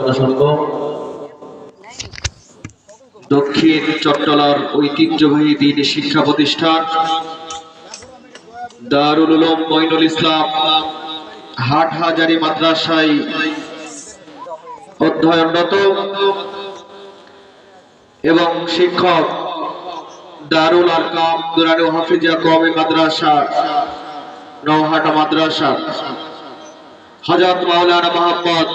আলোচনা শুনব। দক্ষিণ চট্টলার ঐতিহ্যবাহী দ্বীনি শিক্ষা প্রতিষ্ঠান দারুল উলুম মঈনুল ইসলাম হাটহাজারী মাদ্রাসায় অধ্যয়নরত এবং শিক্ষক দারুল আরকাম দুরানি হাফিজিয়া কওমি মাদ্রাসা নওহাটা মাদ্রাসা হযরত মাওলানা মুহাম্মদ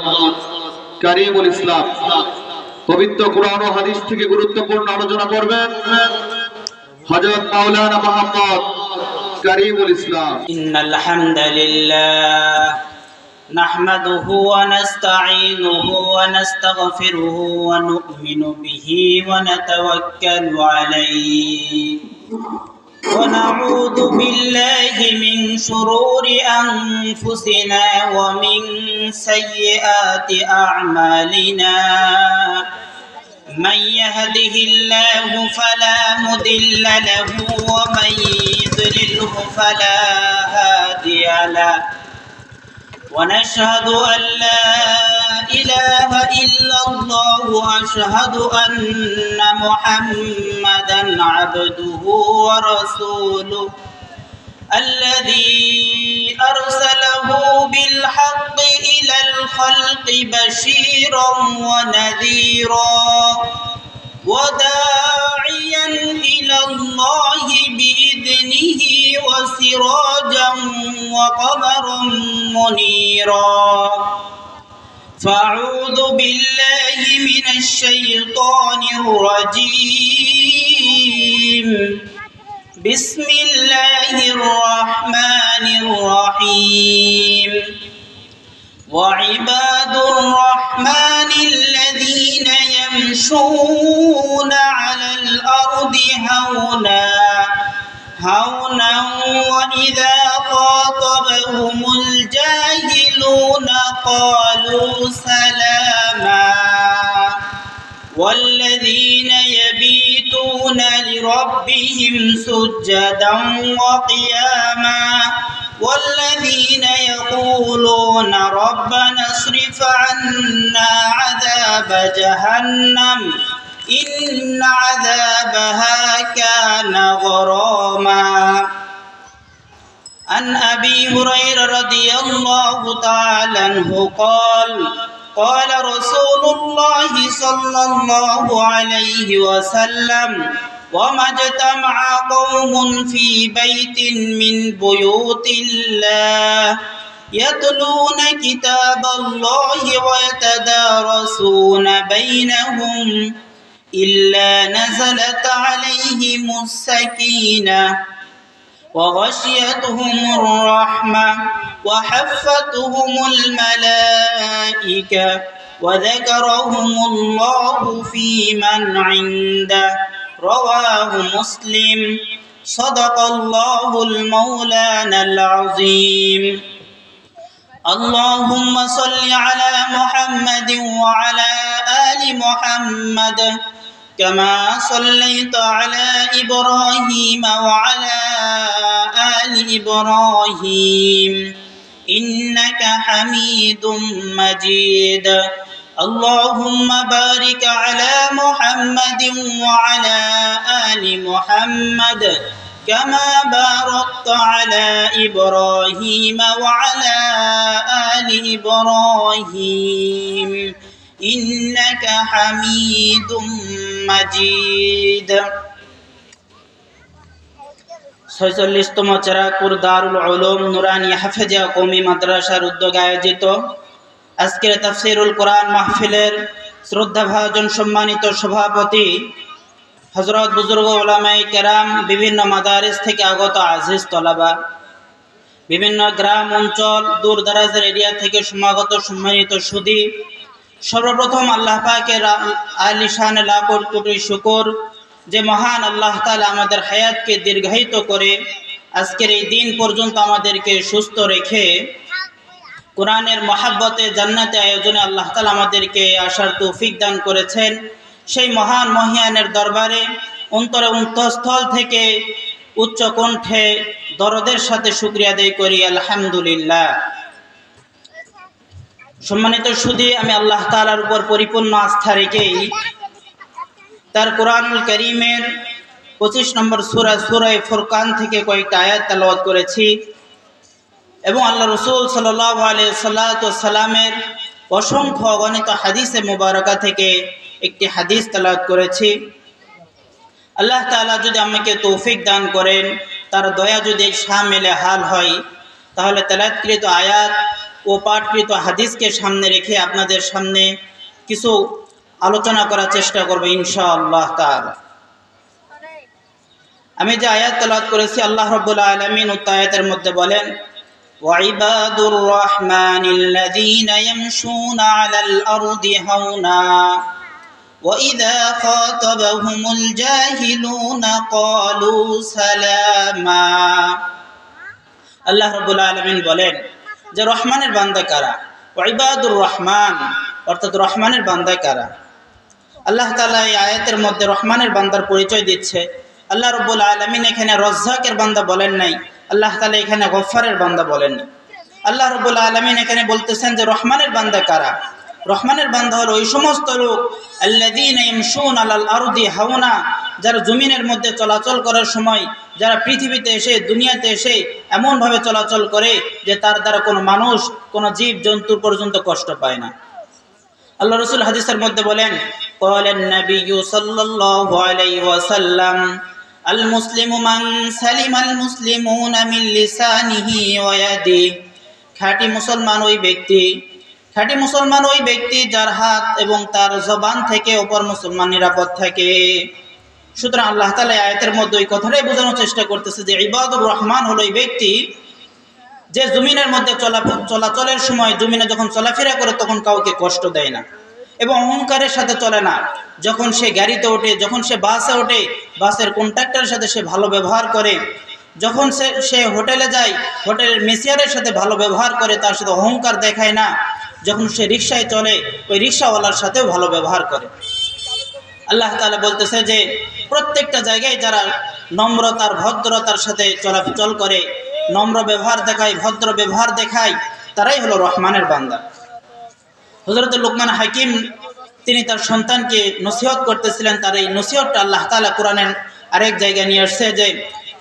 কারীমুল ইসলাম পবিত্র কুরআন ও হাদিস থেকে গুরুত্বপূর্ণ আলোচনা করবেন হযরত মাওলানা মুহাম্মদ কারীমুল ইসলাম। ইন্নাল হামদালিল্লাহ নাহমাদুহু ওয়া নাস্তাঈনুহু ওয়া নাস্তাগফিরুহু ওয়া নু'মিনু বিহি ওয়া নাতাওয়াক্কালু আলাইহি ওয়া নাউযু বিল্লাহি মিন শুরুরি আনফুসিনা ওয়া মিন সাইয়্যাতি আ'মালিনা من يهده الله فلا مضل له ومن يضلله فلا هادي له ونشهد أن لا إله إلا الله وأشهد أن محمدا عبده ورسوله الذي أرسله بالحق إلى الخلق بشيرا ونذيرا وداعيا إلى الله بإذنه وسراجا وقمرا منيرا فأعوذ بالله من الشيطان الرجيم بسم الله الرحمن الرحيم وعباد الرحمن الذين يمشون على الأرض هونا وإذا خاطبهم الجاهلون قالوا سلاما والذين يبيتون لربهم سجدا وقياما والذين يقولون ربنا اصرف عنا عذاب جهنم إن عذابها كان غراما عن أبي هريرة رضي الله تعالى عنه قال رسول الله صلى الله عليه وسلم وما اجتمع قوم في بيت من بيوت الله يتلون كتاب الله ويتدارسون بينهم إلا نزلت عليهم السكينة وغشيتهم الرحمة وحفتهم الملائكة وذكرهم الله في من عنده رواه مسلم صدق الله المولانا العظيم اللهم صل على محمد وعلى آل محمد كما صليت على إبراهيم وعلى آل إبراهيم إنك حميد مجيد اللهم بارك على محمد وعلى آل محمد كما باركت على إبراهيم وعلى آل إبراهيم إنك حميد مجيد 46তম চেরাকুর দারুল উলুম নুরানি হাফিজিয়া কওমি মাদ্রাসার উদ্যোগে আয়োজিত আজকের তাফসীরুল কোরআন মাহফিলের শ্রদ্ধাভাজন সম্মানিত সভাপতি হযরত বুজুর্গ উলামায়ে কেরাম, বিভিন্ন মাদারিস থেকে আগত আজিজ তলাবা, বিভিন্ন গ্রাম অঞ্চল দূর দারাজের এরিয়া থেকে সমাগত সম্মানিত সুধী, সর্বপ্রথম আল্লাহ পাকের আলিশান লাখ কোটি শুকর যে মহান আল্লাহ তাআলা আমাদের হায়াতকে দীর্ঘায়িত করে আজকের এই দিন পর্যন্ত আমাদেরকে সুস্থ রেখে কোরআনের মহাব্বতে জান্নাতে আয়োজনে আল্লাহ তাআলা আমাদেরকে আসার তৌফিক দান করেছেন। সেই মহান মহিয়ানের দরবারে অন্তরে অন্তঃস্থল থেকে উচ্চ কণ্ঠে দরদের সাথে শুকরিয়া আদায় করি আলহামদুলিল্লাহ। সম্মানিত সুধী, আমি আল্লাহ তাআলার উপর পরিপূর্ণ আস্থা রেখেই তার কোরআনুল কারীমের 25 নম্বর সূরা ফুরকান থেকে কয়েকটা আয়াত তেলাওয়াত করেছি এবং আল্লাহ রাসূল সাল্লাল্লাহু আলাইহি সাল্লামের অসংখ্য অগণিত হাদিসে মুবারাকা থেকে একটি হাদিস তেলাওয়াত করেছি। আল্লাহ তাআলা যদি আমাকে তৌফিক দান করেন, তার দয়া যদি শামিলে হাল হয়, তাহলে তেলাওয়াতকৃত আয়াত ও পাঠকৃত হাদিসকে সামনে রেখে আপনাদের সামনে কিছু আলোচনা করার চেষ্টা করব ইনশাআল্লাহ তাআলা। আমি যে আয়াত তেলাওয়াত করেছি, আল্লাহ রাব্বুল আলামিন উক্ত আয়াতের মধ্যে বলেন, ওয়াইবাদুর রহমানিল্লাযীনা ইয়ামশুনা আলাল আরদি হাওনা وَإِذَا خَاطَبَهُمُ الْجَاهِلُونَ قَالُوا سَلَامًا। আল্লাহ রাব্বুল আলামিন বলেন যে রহমানের বান্দা কারা, ওয়াইবাদুর রহমান অর্থাৎ রহমানের বান্দা কারা। আল্লাহ তাআলা এই আয়াতের মধ্যে রহমানের বান্দার পরিচয় দিচ্ছে। আল্লাহ রাব্বুল আলামিন এখানে রজ্জাকের বান্দা বলেন নাই, আল্লাহ তাআলা এখানে গফফারের বান্দা বলেননি। আল্লাহ রাব্বুল আলামিন এখানে বলতেছেন যে রহমানের বান্দা কারা। রহমানের বান্দা হলো ওই সমস্ত লোক আল্লাযীনা ইয়ামশুনা আলাল আরদি হাওনা, যারা জমিনের মধ্যে চলাচল করার সময়, যারা পৃথিবীতে এসে দুনিয়াতে এসে এমনভাবে চলাচল করে যে তার দ্বারা কোনো মানুষ, কোনো জীব জন্তু পর্যন্ত কষ্ট পায় না। আল্লাহ রাসূল হাদিসের মধ্যে বলেন, ক্বালান নাবিয়্যু সাল্লাল্লাহু আলাইহি ওয়াসাল্লাম আল মুসলিমু মান সালিমাল মুসলিমুনা মিন লিসানিহি ওয়া ইয়াদিহি। খাঁটি মুসলমান ওই ব্যক্তি যার হাত এবং তার জবান থেকে অপর মুসলমান নিরাপদ থাকে। সুতরাং আল্লাহ তাআলা আয়াতের মধ্যে ওই কথাটাই বোঝানোর চেষ্টা করতেছে যে ইবাদুর রহমান হলো ওই ব্যক্তি যে জমিনের মধ্যে চলাচলের সময়, জমিনে যখন চলাফেরা করে তখন কাউকে কষ্ট দেয় না এবং অহংকারের সাথে চলে না। যখন সে গাড়িতে ওঠে, যখন সে বাসে ওঠে, বাসের কন্ডাক্টরের সাথে সে ভালো ব্যবহার করে। যখন সে হোটেলে যায়, হোটেলের মেসিয়ারের সাথে ভালো ব্যবহার করে, তার সাথে অহংকার দেখায় না। যখন সে রিকশায় চলে, ওই রিকশাওয়ালার সাথেও ভালো ব্যবহার করে। আল্লাহ তাআলা বলতেছে যে প্রত্যেকটা জায়গায় যারা নম্রতার, ভদ্রতার সাথে চলাচল করে, নম্র ব্যবহার দেখায়, ভদ্র ব্যবহার দেখায়, তারাই হলো রহমানের বান্দা। হযরত লুকমান হাকিম তিনি তার সন্তানকে নসিহত করতেছিলেন। তার এই নসিহতটা আল্লাহ তাআলা কোরআনের আরেক জায়গায় নিয়ে আসছে যে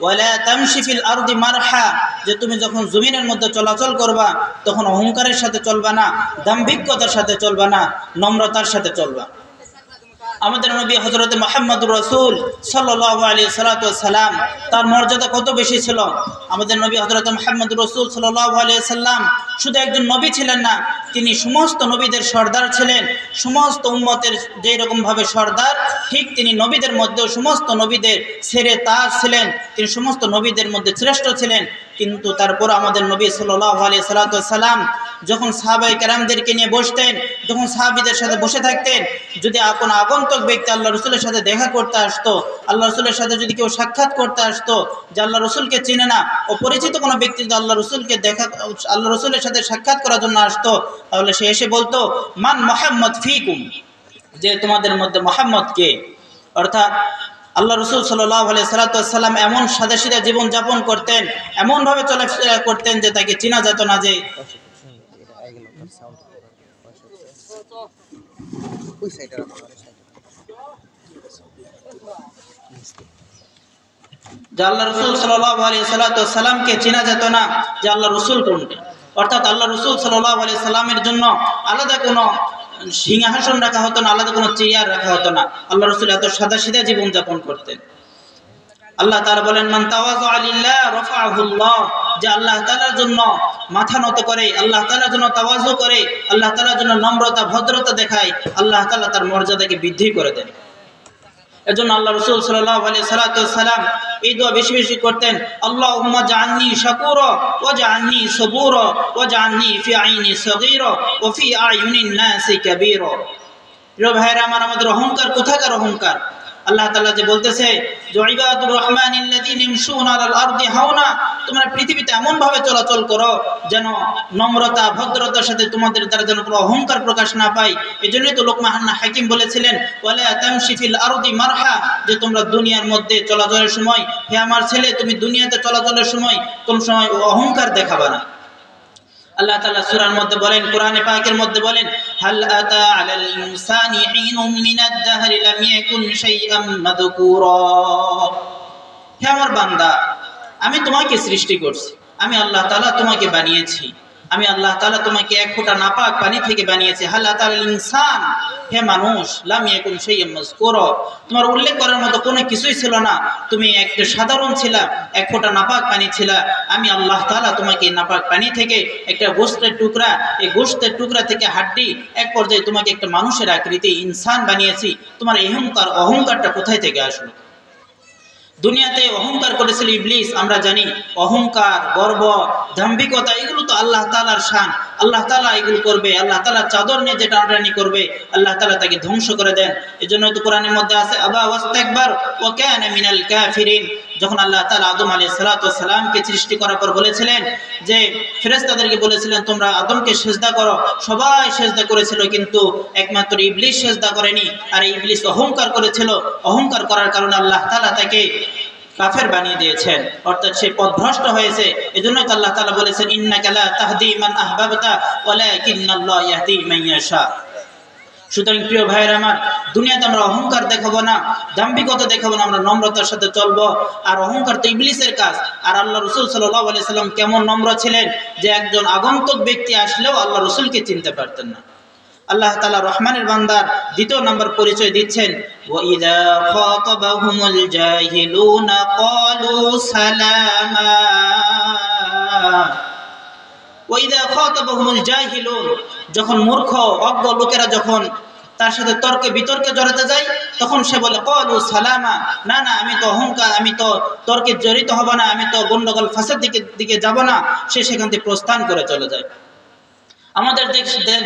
ওয়ালা তামশি ফিল আরদি মারহা, যে তুমি যখন জমিনের মধ্যে চলাচল করবা তখন অহংকারের সাথে চলবা না, দাম্ভিকতার সাথে চলবা না, নম্রতার সাথে চলবা। আমাদের নবী হযরত মুহাম্মদুর রাসূল সাল্লাল্লাহু আলাইহি সাল্লাম, তার মর্যাদা কত বেশি ছিল। আমাদের নবী হযরত মুহাম্মদুর রাসূল সাল্লাল্লাহু আলাইহি সাল্লাম শুধু একজন নবী ছিলেন না, তিনি সমস্ত নবীদের সর্দার ছিলেন। সমস্ত উম্মতের যেই রকম ভাবে সর্দার, ঠিক তিনি নবীদের মধ্যেও সমস্ত নবীদের সেরে তাজ ছিলেন। তিনি সমস্ত নবীদের মধ্যে শ্রেষ্ঠ ছিলেন। কিন্তু তারপর আমাদের নবী সাল্লাল্লাহু আলাইহি সাল্লাম যখন সাহাবায়ে কেরামদেরকে নিয়ে বসতেন, যখন সাহাবীদের সাথে বসে থাকতেন, যদি কোনো আগন্তুক ব্যক্তি আল্লাহ রাসূলের সাথে দেখা করতে আসতো, আল্লাহ রাসূলের সাথে যদি কেউ সাক্ষাৎ করতে আসতো, যে আল্লাহ রাসূলকে চিনে না, অপরিচিত কোনো ব্যক্তি যদি আল্লাহ রাসূলের সাথে সাক্ষাৎ করার জন্য আসতো, তাহলে সে এসে বলতো মান মুহাম্মদ ফিকুম, যে তোমাদের মধ্যে মুহাম্মদ কে। অর্থাৎ আল্লাহ রাসূল সাল্লাল্লাহু আলাইহি সাল্লাম এমন সাদাসিধা জীবন যাপন করতেন, এমনভাবে চলাফেরা করতেন যে তাকে চেনা যেত না, যে আল্লাহ রাসূল সাল্লাল্লাহু আলাইহি সাল্লামকে চেনা যেত না যে আল্লাহ রাসূল কোনটা। অর্থাৎ আল্লাহ রাসূল সাল্লাল্লাহু আলাইহি সাল্লামের জন্য আলাদা কোনো সিংহাসন রাখা হতো না, আলাদা কোনো চেয়ার রাখা হতো না। আল্লাহ রাসূল এত সাদাসিধা জীবন যাপন করতেন। আল্লাহ তাআলা বলেন মান তাওয়াযা লিল্লাহ রাফাআহুল্লাহ, যে আল্লাহ তাআলার জন্য মাথা নত করে, আল্লাহ তাআলার জন্য তাওয়াজু করে, আল্লাহ তাআলার জন্য নম্রতা ভদ্রতা দেখায়, আল্লাহ তাআলা তার মর্যাদাকে বৃদ্ধি করে দেন। এজন্য আল্লাহ রাসূল সাল্লাল্লাহু আলাইহি সাল্লাম এই দোয়া বেশি বেশি করতেন, আল্লাহুম্মা জাআলনি শাকুরা ওয়া জাআলনি সাবুরা ওয়া জাআলনি ফি আইনি সগীরা ওয়া ফি আয়ুনিন নাসি কাবীরা। প্রিয় ভাইরা আমার, আমাদের অহংকার কোথাকার অহংকার। আল্লাহ তাআলা যে বলতেছে যে ইবাদুর রহমানিল্লাযীনা ইয়ামশুনা আলাল আরদি হাওনা, তোমরা পৃথিবীতে এমন ভাবে চলাচল করো যেন নম্রতা ভদ্রতার সাথে তোমাদের দ্বারা যেন কোনো অহংকার প্রকাশ না পায়। এজন্যই তো লোকমান হাকিম বলেছিলেন ওয়ালা তামশি ফিল আরদি মারহা, যে তোমরা দুনিয়ার মধ্যে চলাচলের সময়, হে আমার ছেলে, তুমি দুনিয়াতে চলাচলের সময় কোন সময় অহংকার দেখাবে না। আল্লাহ তাআলা সূরার মধ্যে বলেন, কোরআনে পাকের মধ্যে বলেন, হাল আতা আলাল ইনসানি হিনুম মিনাদ দাহরি লাম ইয়াকুন শাইআম মাযকুরা। হে আমার বান্দা, আমি তোমাকে সৃষ্টি করছি, আমি আল্লাহ তাআলা তোমাকে বানিয়েছি, আমি আল্লাহ তাআলা তোমাকে এক ফোঁটা নাপাক পানি থেকে বানিয়েছি। হাল আতাল ইনসান, হে মানুষ, লাম ইয়াকুন শাইআম মাযকুরা, তোমার উল্লেখ করার মতো কোনো কিছুই ছিল না, তুমি একটা সাধারণ ছিলা, এক ফোঁটা নাপাক পানি ছিলা। আমি আল্লাহ তাআলা তোমাকে নাপাক পানি থেকে একটা গোশতের টুকরা, এই গোশতের টুকরা থেকে হাড্ডি, এক পর্যায়ে তোমাকে একটা মানুষের আকৃতি ইনসান বানিয়েছি। তোমার অহংকারটা কোথায় থেকে আসলো? দুনিয়াতে অহংকার করেছিল ইবলিস, আমরা জানি অহংকার, গর্ব, দাম্ভিকতা এগুলো তো আল্লাহ তাআলার শান, আল্লাহ তাআলা এগুলো করবে, আল্লাহ তাআলা চাদর নিয়ে যে টানাটানি করবে আল্লাহ তাআলা তাকে ধ্বংস করে দেন। এজন্য তো কোরআনের মধ্যে আছে, আবা ওয়াস্তাকবার ওয়া কানা মিনাল কাফিরিন। যখন আল্লাহ তাআলা আদম আলাইহিস সালাতু ওয়াস সালামকে সৃষ্টি করার পর বলেছিলেন যে ফেরেশতাদেরকে বলেছিলেন তোমরা আদমকে সিজদা করো, সবাই সিজদা করেছিল, কিন্তু একমাত্র ইবলিস সিজদা করেনি। আর ইবলিস অহংকার করেছিল, অহংকার করার কারণে আল্লাহ তাআলা তাকে কাফের বানিয়ে দিয়েছেন, অর্থাৎ সে পথভ্রষ্ট হয়েছে। এজন্যই তো আল্লাহ তাআলা বলেছেন, ইন্নাকা লা তাহদি মান আহবাবতা ওয়ালাকিন্নাল্লাহ ইয়াহদি মান ইয়াশা। সুতরাং প্রিয় ভাইয়ের আমার, দুনিয়াতে আমরা অহংকার দেখাবো না, দাম্ভিকতা দেখাবো না, আমরা নম্রতার সাথে চলবো। আর অহংকার তো ইবলিসের কাজ। আর আল্লাহ রাসূল সাল্লাল্লাহু আলাইহি সাল্লাম কেমন নম্র ছিলেন যে একজন আগন্তুক ব্যক্তি আসলেও আল্লাহ রাসূলকে চিনতে পারতেন না। আল্লাহ তাআলা রহমানের বান্দার দ্বিতীয় নম্বর পরিচয় দিচ্ছেন, ওয়াইযা খাতাবাহুমুল জাহিলুনা ক্বালু সালামা। ওয়াইযা খাতাবাহুমুল জাহিলুন, যখন মূর্খ অজ্ঞ লোকেরা যখন তার সাথে তর্কে বিতর্কে জড়াতে যায় তখন সে বলে ক্বালু সালামা, না না আমি তো অহংকার, আমি তো তর্কে জড়িত হব না, আমি তো গন্ডগোল ফাসাদ দিকে যাব না, সে সেখান থেকে প্রস্থান করে চলে যায়। আমাদের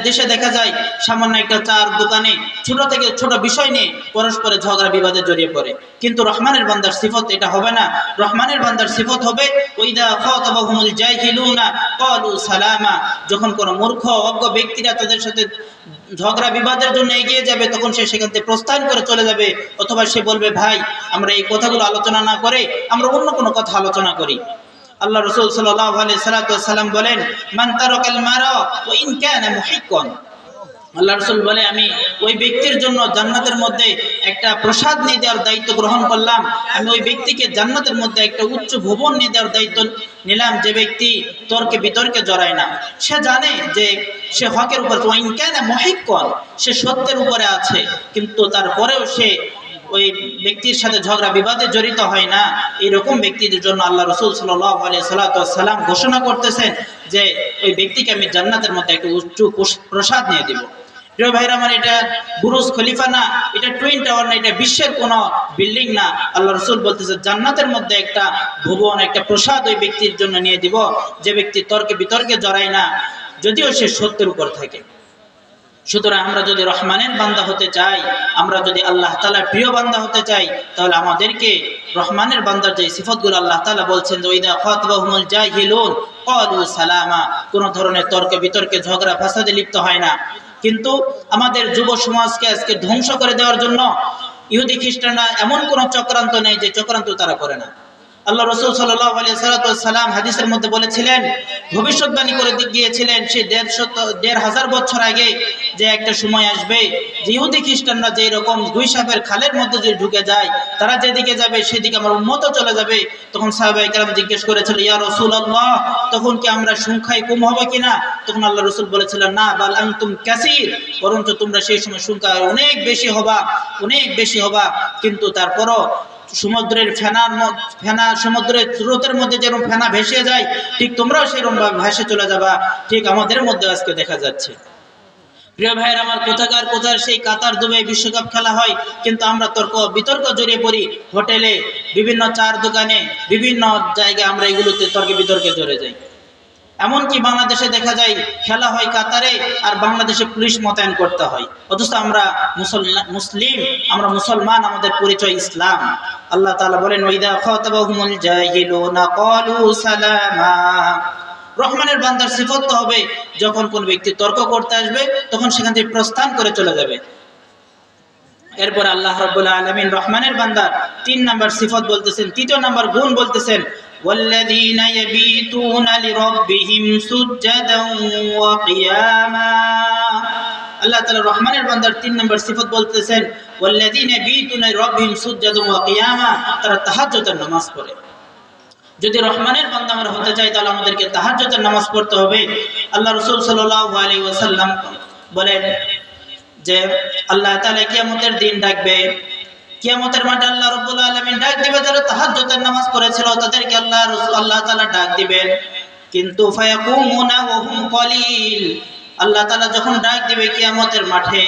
দেশে দেখা যায় সামান্য একটা চার দোকানে ছোট থেকে ছোট বিষয় নিয়ে পরস্পরে ঝগড়া বিবাদে জড়িয়ে পড়ে, কিন্তু রহমানের বান্দার সিফত এটা হবে না। রহমানের বান্দার সিফত হবে ওয়াইদা খাতাবাহুমুল জাহিলুনা ক্বালু সালামা, যখন কোনো মূর্খ অজ্ঞ ব্যক্তিরা তাদের সাথে ঝগড়া বিবাদের জন্য এগিয়ে যাবে তখন সে সেখান থেকে প্রস্থান করে চলে যাবে, অথবা সে বলবে ভাই আমরা এই কথাগুলো আলোচনা না করে আমরা অন্য কোনো কথা আলোচনা করি। আল্লাহ রাসূল সাল্লাল্লাহু আলাইহি সাল্লাম বলেন, মান তারাকাল মারা ওয়া ইন কানা মুহিক্কান। আল্লাহ রাসূল বলে আমি ওই ব্যক্তির জন্য জান্নাতের মধ্যে একটা প্রসাদ নিয়ে দেওয়ার দায়িত্ব গ্রহণ করলাম, আমি ওই ব্যক্তিকে জান্নাতের মধ্যে একটা উচ্চ ভবন নিয়ে দেওয়ার দায়িত্ব নিলাম, যে ব্যক্তি তর্কে বিতর্কে জড়ায় না, সে জানে যে সে হকের উপর, ওয়া ইন কানা মুহিক্কান, সে সত্যের উপরে আছে, কিন্তু তারপরেও সে ওই ব্যক্তির সাথে ঝগড়া বিবাদে জড়িত হয় না। এইরকম ব্যক্তিদের জন্য আল্লাহ রাসূল সাল্লাল্লাহু আলাইহি সাল্লাম ঘোষণা করতেছেন যে ওই ব্যক্তিকে আমি জান্নাতের মধ্যে একটা উচ্চ প্রসাদ নিয়ে দেব। প্রিয় ভাইরা আমার, এটা বুরুজ খলিফা না, এটা টুইন টাওয়ার না, এটা বিশ্বের কোনো বিল্ডিং না। আল্লাহ রাসূল বলতেছে জান্নাতের মধ্যে একটা ভবন, একটা প্রসাদ ওই ব্যক্তির জন্য নিয়ে দিব যে ব্যক্তি তর্কে বিতর্কে জড়ায় না, যদিও সে সত্যের উপর থাকে। সুতরাং আমরা যদি রহমানের বান্দা হতে চাই, আমরা যদি আল্লাহ তাআলার প্রিয় বান্দা হতে চাই, তাহলে আমাদেরকে রহমানের বান্দার যে সিফতগুলো আল্লাহ তাআলা বলছেন যে ওয়াইদা খাতাবাহুমুল জাহিলুন ক্বালু সালামা, কোন ধরনের তর্কে বিতর্কে ঝগড়া ফাসাদে লিপ্ত হয় না। কিন্তু আমাদের যুব সমাজকে আজকে ধ্বংস করে দেওয়ার জন্য ইহুদি খ্রিস্টানরা এমন কোন চক্রান্ত নেই যে চক্রান্ত তারা করে না। আল্লাহ রাসূল সাল্লাল্লাহু আলাইহি সাল্লাম হাদিসের মধ্যে বলেছিলেন, ভবিষ্যৎবাণী করে গিয়েছিলেন সে ১৫০০ বছর আগে, যে একটা সময় আসবে যে ইহুদি খ্রিস্টানরা যে এরকম দুই সাপের খালের মধ্যে যদি ঢুকে যায়, তারা যেদিকে যাবে সেদিকে আমার উম্মত চলে যাবে। তখন সাহাবায়ে কেরাম জিজ্ঞেস করেছিল, ইয়া রাসূলুল্লাহ, তখন কি আমরা সংখ্যায় কম হবে কিনা? তখন আল্লাহ রাসূল বলেছিলেন, না বাল আনতুম কাসীর, বরঞ্চ তোমরা সেই সময় সংখ্যায় অনেক বেশি হবা, অনেক বেশি হবা। কিন্তু তারপরও সমুদ্রের সমুদ্রের স্রোতের মধ্যে যেরকম ফেনা ভেসে যায়, ঠিক তোমরাও সেরকম ভাবে ভেসে চলে যাবা। ঠিক আমাদের মধ্যে আজকে দেখা যাচ্ছে। প্রিয় ভাইয়ের আমার, কোথাকার সেই কাতার দুবাই বিশ্বকাপ খেলা হয়, কিন্তু আমরা বিতর্ক জড়িয়ে পড়ি। হোটেলে, বিভিন্ন চার দোকানে, বিভিন্ন জায়গায় আমরা এগুলোতে তর্কে বিতর্কে জড়ে যাই। এমনকি বাংলাদেশে দেখা যায় খেলা হয় কাতারে, আর বাংলাদেশে পুলিশ মোতায়েন করতে হয়, অথচ আমরা মুসলিম, আমরা মুসলমান, আমাদের পরিচয় ইসলাম। আল্লাহ তাআলা বলেন, ওয়াইদা খাতাবাহুমুল জাহিলুনা ক্বালু সালামা। রহমানের বান্দার সিফত হবে যখন কোন ব্যক্তি তর্ক করতে আসবে তখন সেখান থেকে প্রস্থান করে চলে যাবে। এরপর আল্লাহ রাব্বুল আলামিন রহমানের বান্দার ৩ নাম্বার সিফত বলতেছেন, তৃতীয় নাম্বার গুণ বলতেছেন, والذين يبيتون لربهم سجدا وقياما আল্লাহ তাআলা রহমানের বান্দার 3 নম্বর সিফত বলতেছেন ওয়াল্লাযীনা ইয়াবিতুনা লিরাব্বিহিম সুজদান ওয়া কিয়ামা, তারা তাহাজ্জুদের নামাজ পড়ে। যদি রহমানের বান্দা আমরা হতে চাই তাহলে আমাদেরকে তাহাজ্জুদের নামাজ পড়তে হবে। আল্লাহ রাসূল সাল্লাল্লাহু আলাইহি ওয়াসাল্লাম বলেন যে আল্লাহ তাআলা কিয়ামতের দিন ডাকবে, কিয়ামতের মাঠে আল্লাহ রাব্বুল আলামিন ডাক দিবে যারা তাহাজ্জুদের নামাজ পড়েছিল তাদেরকে আল্লাহ তাআলা ডাক দিবেন। কিন্তু ফায়াকুমুনা ওয়া হুম কলিল, আল্লাহ তাআলা যখন ডাক দিবে কিয়ামতের মাঠে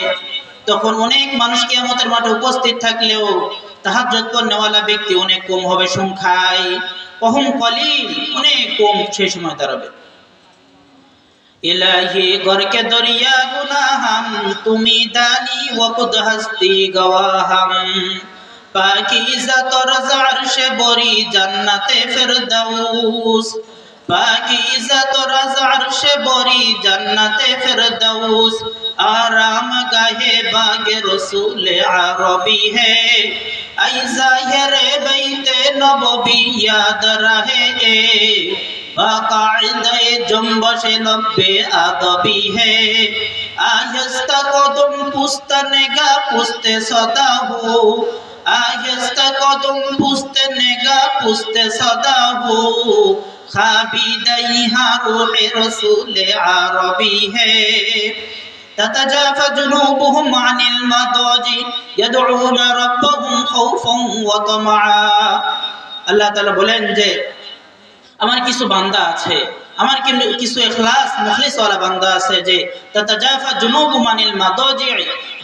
তখন অনেক মানুষ কিয়ামতের মাঠে উপস্থিত থাকলেও তাহাজ্জুদ পড়নেওয়ালা ব্যক্তি অনেক কম হবে সংখ্যায়। ওয়া হুম কলিল, অনেক কম সেই সময় দাঁড়াবে। ইলাহি গরকে দরিয়া গুনাহাম তুমি দানি ওয়াকুদ হস্তি গওয়াহাম, পাকিজা তোর আরশে বরি জান্নাতে ফিরদাউস, পাকিজা তোর আরশে বরি জান্নাতে ফিরদাউস, আরাম গাহে বাগে রসূল আরবি হে, আই জাহিরে বাইতে নববী ইয়াদ রহে, बाक़ाइदे जुम्बश लब्बे आदबी है, आहिस्ता कदम पुस्ते निगाह पुस्ते सदा हो, आहिस्ता कदम पुस्ते निगाह पुस्ते सदा हो, खाबीदा यहाँ रूह रसूल अरबी है, ततजाफा जुनूबुहुम अनिल मदाजी यदऊन रब्बहुम खौफan व तमआ। আল্লাহ তাআলা বলেন যে আমার কিছু বান্দা আছে, আমার কিছু ইখলাস মুখলিস ওয়ালা বান্দা আছে যে তাতাজাফা জুনুবুহুম আনিল মাদাজি,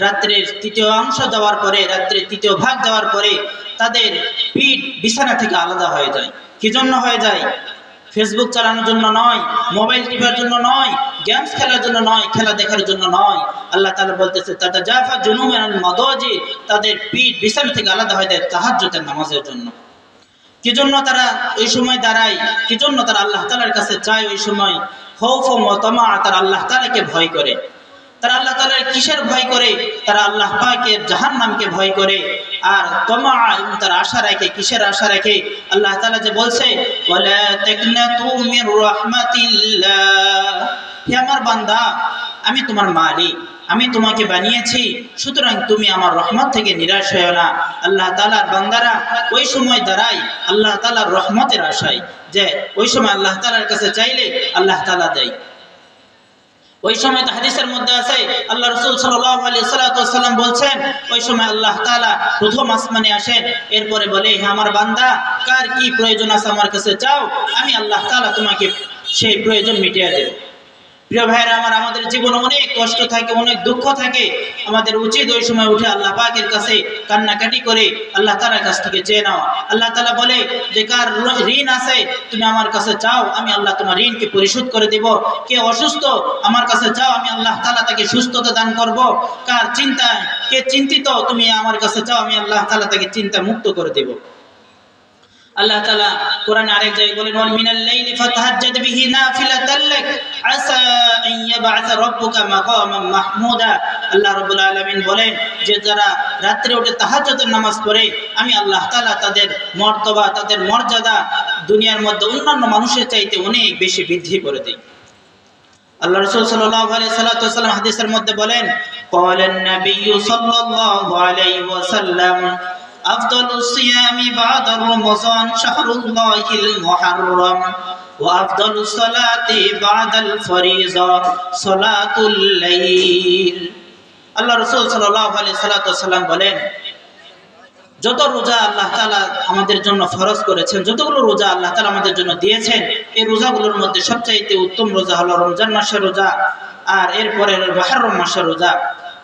রাত্রির তৃতীয় অংশ যাওয়ার পরে, রাত্রির তৃতীয় ভাগ যাওয়ার পরে তাদের পিঠ বিছানা থেকে আলাদা হয়ে যায়। কি জন্য হয়ে যায়? ফেসবুক চালানোর জন্য নয়, মোবাইল টিপার জন্য নয়, গেমস খেলার জন্য নয়, খেলা দেখার জন্য নয়। আল্লাহ তাআলা বলতেছে তাতাজাফা জুনুবুহুম আনিল মাদাজি, তাদের পিঠ বিছানা থেকে আলাদা হয়ে যায় তাহাজ্জুদের নামাজের জন্য। কি জন্য তারা ওই সময় দাঁড়ায়, কি জন্য তারা আল্লাহ তাআলার কাছে চায় ওই সময়? খৌফন ওয়া তামা, তারা আল্লাহ তাআলাকে ভয় করে। তারা আল্লাহ তাআলার কিসের ভয় করে? তারা আল্লাহ পাকের জাহান্নামকে ভয় করে। আর তামা, তারা আশা রাখে, কিসের আশা রাখে? আল্লাহ তাআলা যে বলছে ওয়ালা তাকনাতু মির রাহমাতিল্লাহ, হে আমার বান্দা আমি তোমার মালিক, আমি তোমাকে বানিয়েছি, সুতরাং তুমি আমার রহমত থেকে নিরাশ হয়ো না। আল্লাহ তাআলার বান্দারা ওই সময় দাঁড়ায় আল্লাহ তাআলার রহমতের আশায়, যে ওই সময় আল্লাহ তাআলার কাছে চাইলে আল্লাহ তাআলা দেয়। ওই সময় তো হাদিসের মধ্যে আছে আল্লাহ রাসূল সাল্লাল্লাহু আলাইহি ওয়াসাল্লাম বলছেন ওই সময় আল্লাহ তাআলা প্রথম আসমানে আসেন, এরপরে বলে হে আমার বান্দা কার কি প্রয়োজন আছে আমার কাছে চাও, আমি আল্লাহ তাআলা তোমাকে সেই প্রয়োজন মিটিয়ে দেব। প্রিয় ভাইরা আমার, আমাদের জীবনে অনেক কষ্ট থাকে, অনেক দুঃখ থাকে, আমাদের উচিত ওই সময় উঠে আল্লাহ পাকের কাছে কান্নাকাটি করে আল্লাহ তাআলার কাছ থেকে চেয়ে নাও। আল্লাহ তাআলা বলে যে কার ঋণ আছে তুমি আমার কাছে চাও, আমি আল্লাহ তোমার ঋণকে পরিশোধ করে দেব। কে অসুস্থ আমার কাছে চাও, আমি আল্লাহ তাআলা তাকে সুস্থতা দান করব। কার চিন্তা, কে চিন্তিত তুমি আমার কাছে চাও, আমি আল্লাহ তাআলা তাকে চিন্তা মুক্ত করে দেব। আল্লাহ তাআলা কোরআনে আরেক জায়গায় বলেন ওয়াল মিনাল লাইলি ফাতাহাজ্জাদ বিহি নাফিলাতাল লাক আসা আন ইয়াবআসা রাব্বুকা মাকামান মাহমুদা। আল্লাহ রাব্বুল আলামিন বলেন যে যারা রাতে উঠে তাহাজ্জুদের নামাজ পড়ে আমি আল্লাহ তাআলা তাদের মর্তবা, তাদের মর্যাদা দুনিয়ার মধ্যে অন্যান্য মানুষের চাইতে অনেক বেশি বৃদ্ধি করে দেই। আল্লাহ রাসূল সাল্লাল্লাহু আলাইহি ওয়াসাল্লাম হাদিসের মধ্যে বলেন ক্বালান নাবিয়্যু সাল্লাল্লাহু আলাইহি ওয়াসাল্লাম أفضل الصيام بعد رمضان شهر الله المحرم وأفضل الصلاة بعد الفريضة صلاة الليل। আল্লাহ রাসূল সাল্লাল্লাহু আলাইহি ওয়াসাল্লাম বলেন যত রোজা আল্লাহ তাআলা আমাদের জন্য ফরজ করেছেন, যতগুলো রোজা আল্লাহ তাআলা আমাদের জন্য দিয়েছেন, এই রোজাগুলোর মধ্যে সবচাইতে উত্তম রোজা হলো রমজান মাসের রোজা, আর এরপরে মুহররম মাসের রোজা।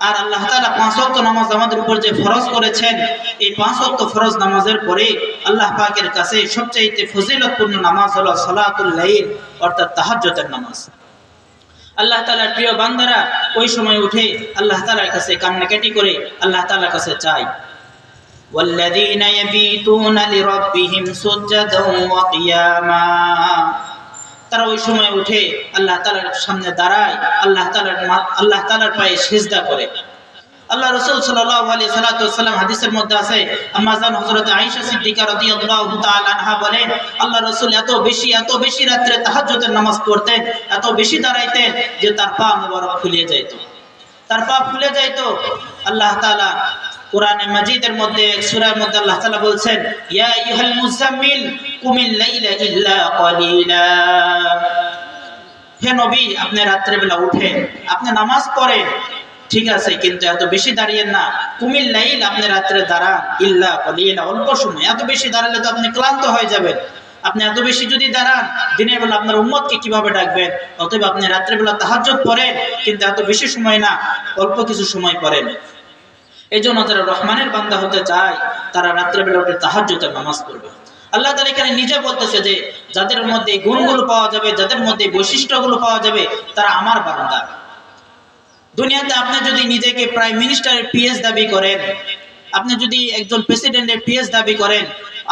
আর আল্লাহ তাআলা 5 ওয়াক্ত নামাজ আমাদের উপর যে ফরজ করেছেন, এই 5 ওয়াক্ত ফরজ নামাজের পরে আল্লাহ পাকের কাছে সবচাইতে ফজিলতপূর্ণ নামাজ হলো সালাতুল লাইল, অর্থাৎ তাহাজ্জুদের নামাজ। আল্লাহ তাআলার প্রিয় বান্দারা ওই সময় উঠে আল্লাহ তাআলার কাছে কান্নাকাটি করে আল্লাহ তাআলার কাছে চায়। ওয়াল্লাযীনা ইয়াবিতুনা লিরাব্বিহিম সুজদান ওয়া কিয়ামা, তারা ওই সময় উঠে আল্লাহ তাআলার সামনে দাঁড়ায়, আল্লাহ তাআলার পায়ে সিজদা করে। আল্লাহ রাসূল সাল্লাল্লাহু আলাইহি সাল্লাম হাদিসের মধ্যে আছে, আম্মা জান হযরত আয়েশা সিদ্দিকা রাদিয়াল্লাহু তাআলা আনহা বলেন, আল্লাহ রাসূল এত বেশি রাত্রে তাহাজ্জুদের নামাজ পড়তেন, এত বেশি দাঁড়াইতেন যে তার পা মুবারক ফুলে যাইত, তার পা ফুলে যাইত। আল্লাহ তাআলা কোরআনে মাজিদের মধ্যে সূরার মধ্যে আল্লাহ তাআলা বলছেন, ইয়া আইয়ুহাল মুযাম্মিল কুমিল লাইলা ইল্লা কালিলা, হে নবী আপনি রাত্রে বেলা উঠেন, আপনি নামাজ পড়েন, ঠিক আছে, কিন্তু এত বেশি দাঁড়িয়েন না। কুমিল লাইল, আপনি রাত্রে দাঁড়ান, ইল্লা কালিলা, অল্প সময়। এত বেশি দাঁড়ালে তো আপনি ক্লান্ত হয়ে যাবেন। আপনি এত বেশি যদি দাঁড়ান, দিনের বেলা আপনার উম্মতকে কিভাবে ডাকবেন? অতএব আপনি রাত্রে বেলা তাহাজ্জুদ পড়েন, কিন্তু এত বেশি সময় না, অল্প কিছু সময় পড়েন। এই জন্য যারা রহমানের বান্দা হতে চায় তারা রাত্রে বেলা উঠে তাহাজ্জুদের নামাজ পড়বে। আল্লাহ তাআলা এখানে নিজে বলতেছে যে যাদের মধ্যে এই গুণগুলো পাওয়া যাবে, যাদের মধ্যে এই বৈশিষ্ট্যগুলো পাওয়া যাবে, তারা আমার বান্দা। দুনিয়াতে আপনি যদি নিজেকে প্রাইম মিনিস্টারের পিএস দাবি করেন, আপনি যদি একজন প্রেসিডেন্টের পিএস দাবি করেন,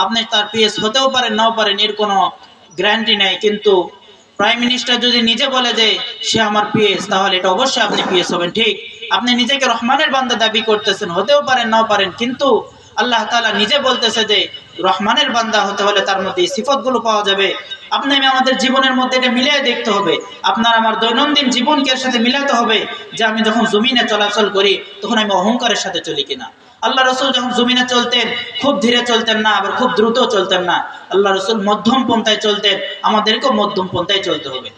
আপনি তার পিএস হতেও পারেন নাও পারেন, এর কোনো গ্যারান্টি নাই। কিন্তু প্রাইম মিনিস্টার যদি নিজে বলে যে সে আমার পিএস, তাহলে এটা অবশ্যই আপনি পিএস হবেন। ঠিক আপনি নিজেকে রহমানের বান্দা দাবি করতেছেন, হতেও পারেন নাও পারেন, কিন্তু আল্লাহ তাআলা নিজে বলতেছে যে রহমানের বান্দা হতে হলে তার মধ্যে এই সিফতগুলো পাওয়া যাবে। আপনি আমি আমাদের জীবনের মধ্যে এটা মিলিয়ে দেখতে হবে। আপনার আমার দৈনন্দিন জীবনকে এর সাথে মিলাতে হবে যে আমি যখন জমিনে চলাচল করি তখন আমি অহংকারের সাথে চলি কিনা। আল্লাহ রাসূল যখন জমিনে চলতেন খুব ধীরে চলতেন না, আবার খুব দ্রুত চলতেন না। আল্লাহ রাসূল মধ্যম পন্থায় চলতেন, আমাদেরকেও মধ্যম পন্থায় চলতে হবে।